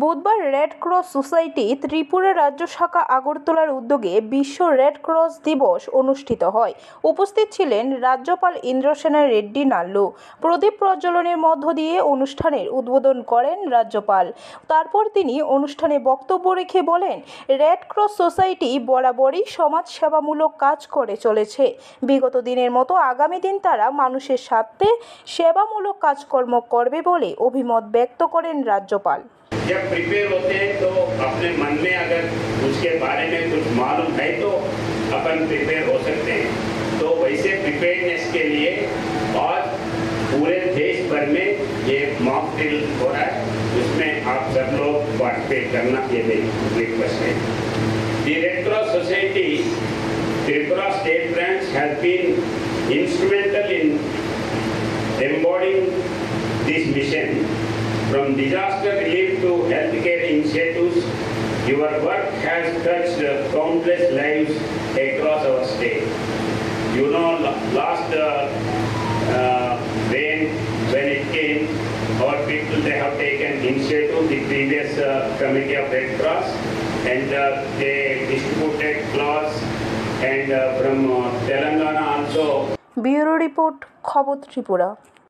বুধবার red cross society Tripura রাজ্য শাখা আগরতলার উদ্যোগে বিশ্ব রেড ক্রস দিবস অনুষ্ঠিত হয়। উপস্থিত ছিলেন রাজ্যপাল ইন্দ্রসেনা রেড্ডি নাল্লু। প্রদীপ প্রজ্বলনের মধ্য দিয়ে অনুষ্ঠানের উদ্বোধন করেন রাজ্যপাল। তারপর তিনি অনুষ্ঠানে বক্তব্য রেখে বলেন, রেড ক্রস সোসাইটি বরাবরই সমাজ সেবামূলক কাজ করে চলেছে। বিগত দিনের মতো আগামী দিন তারা মানুষের স্বার্থে সেবামূলক কাজকর্ম করবে বলে অভিমত ব্যক্ত করেন রাজ্যপাল। जब प्रिपेयर होते हैं तो अपने मन में अगर उसके बारे में कुछ मालूम है तो अपन प्रिपेयर हो सकते हैं। तो वैसे प्रिपेयरनेस के लिए आज पूरे देश भर में ये मॉक ड्रिल हो रहा है, जिसमें आप सब लोग पार्टिसिपेट करना ये मेरी रिक्वेस्ट है। The Red Cross Society Tripura state branch has been instrumental in embodying this mission. From disaster relief to healthcare initiatives, your work has touched countless lives across our state. You know, last rain, when it came, our people, they have taken initiative, the previous committee of Red Cross, and they distributed cloths, and from Telangana also. Bureau Report, খবর ত্রিপুরা।